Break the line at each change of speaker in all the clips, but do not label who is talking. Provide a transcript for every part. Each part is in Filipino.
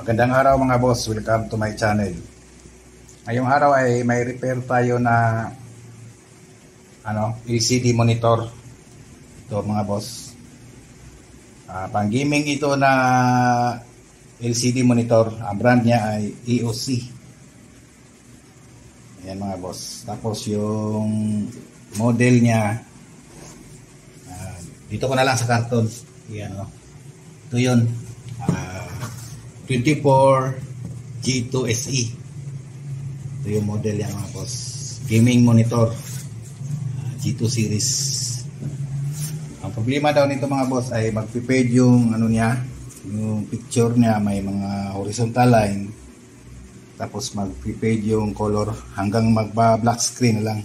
Magandang araw mga boss, welcome to my channel. Ngayong araw ay may repair tayo na LCD monitor. Ito mga boss, pang gaming ito na LCD monitor. Ang brand niya ay EOC. Ayan mga boss. Tapos yung model niya, dito ko na lang sa karton. Ayan, ito yun, 24 G2 SE. Ito yung model yan mga boss, gaming monitor, G2 series. Ang problema daw nito mga boss ay magpipade yung niya, yung picture niya, may mga horizontal line, tapos magpipade yung color hanggang magba black screen na lang.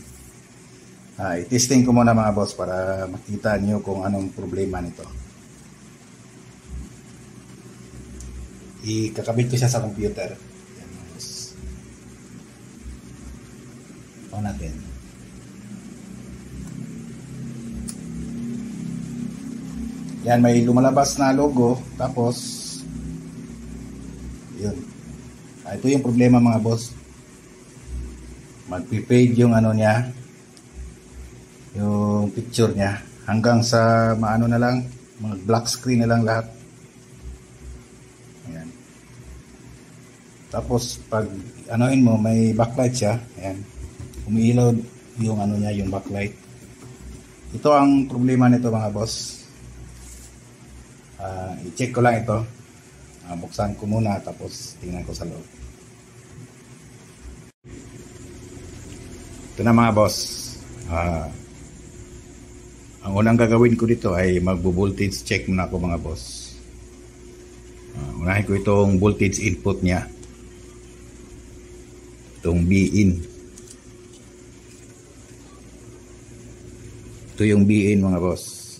I-testing ko muna mga boss para makita niyo kung anong problema nito. Ikakabit ko siya sa computer. Yan, ito natin. Yan, may lumalabas na logo. Tapos yun, ito yung problema mga boss. Magpipade yung niya, yung picture niya, hanggang sa maano na lang, mag black screen na lang lahat. Ayan. Tapos pag anuhin mo, may backlight siya. Ayan, umiilaw yung niya, yung backlight. Ito ang problema nito mga boss. I-check ko lang ito. Buksan ko muna, tapos tingnan ko sa loob. Ito na mga boss. Ang unang gagawin ko dito ay magbo-voltage check muna ako mga boss. Unahin ko itong voltage input niya, itong B-in. Ito yung B-in mga boss.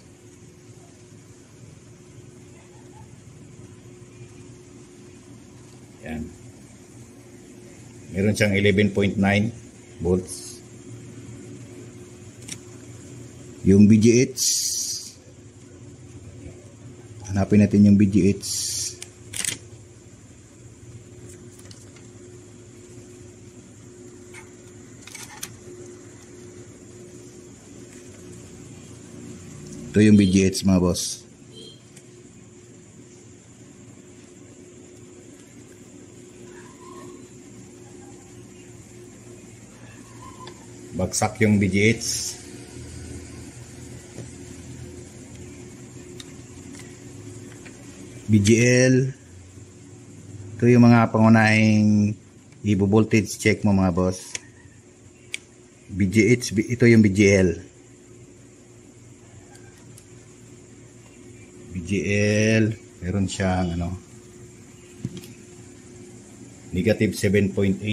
Yan, meron siyang 11.9 volts. Yung BGH, hanapin natin yung BGH. Ito yung BGH mga boss. Bagsak yung BGH. BGL, ito yung mga pangunahing i-voltage check mo mga boss. BGH, ito yung BGL. BGL, meron siyang negative 7.8.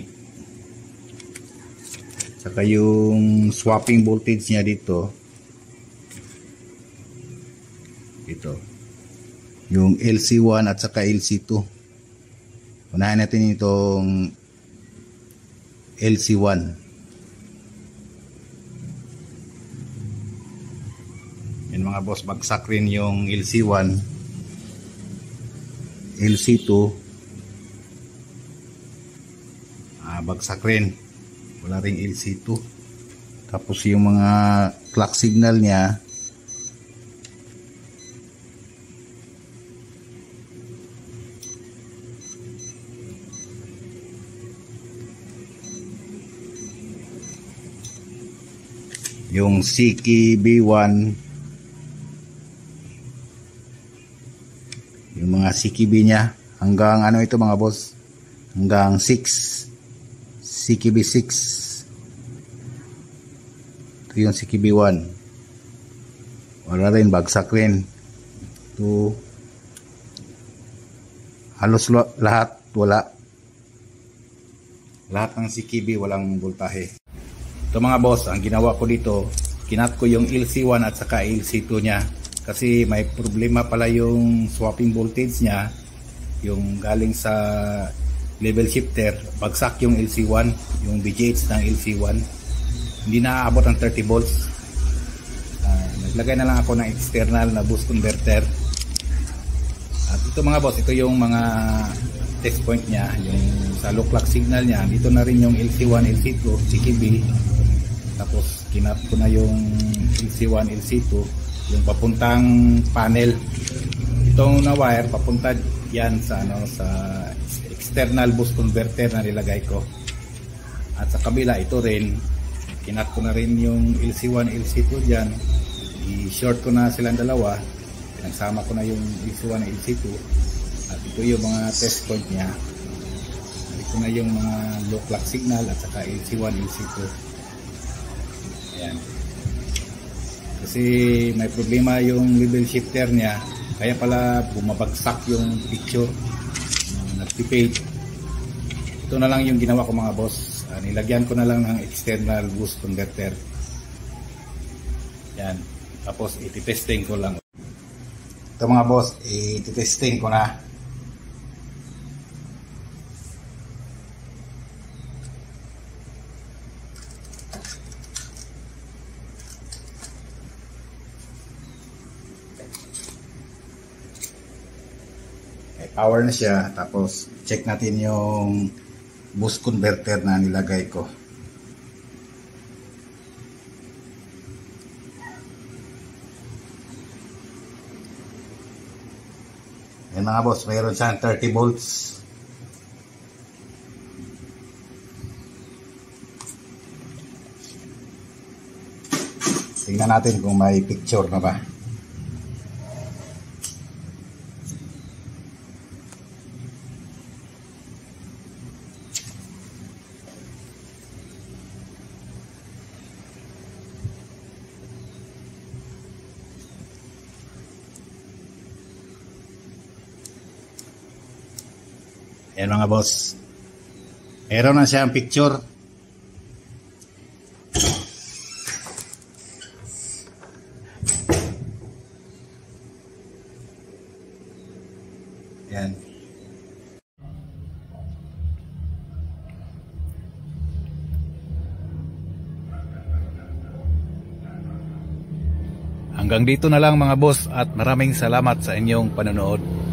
Saka yung swapping voltage niya dito, yung LC1 at saka LC2. Unahin natin itong LC1. Yan mga boss, bagsak rin yung LC1. LC2, bagsak rin, wala ring LC2. Tapos yung mga clock signal niya, yung CKB1, yung mga CKB niya hanggang ito mga boss, hanggang 6, CKB6. Ito yung CKB1, wala rin, bagsak rin. Ito halos lahat wala, lahat ng CKB walang voltahe. Ito mga boss, ang ginawa ko dito, kinat ko yung LC1 at saka LC2 niya kasi may problema pala yung swapping voltage niya, yung galing sa level shifter, bagsak yung LC1, yung BGH ng LC1, hindi na aabot ang 30 volts. naglagay na lang ako ng external na boost converter. At ito mga boss, ito yung mga test point niya, yung sa low clock signal niya. Dito na rin yung LC1, LC2, CKB. Tapos kinap ko na yung LC1, LC2, yung papuntang panel. Itong na wire papunta yan sa sa external boost converter na nilagay ko. At sa kabila ito rin, kinap ko na rin yung LC1, LC2 diyan. I-short ko na silang dalawa. Nagsama ko na yung LC1, LC2. At ito yung mga test point niya. Ito na yung mga low clock signal at saka LC1, LC2. Ayan. Kasi may problema yung level shifter niya. Kaya pala bumabagsak yung picture. Nag-fade. Ito na lang yung ginawa ko mga boss. Nilagyan ko na lang ng external boost converter. Yan. Tapos iti-testing ko lang. Ito mga boss, iti-testing ko na. Power na siya. Tapos check natin yung boost converter na nilagay ko. Yan mga boss, mayroon siyang 30 volts. Tingnan natin kung may picture na ba. Ayan mga boss, meron na siyang picture. Ayan. Hanggang dito na lang mga boss at maraming salamat sa inyong panonood.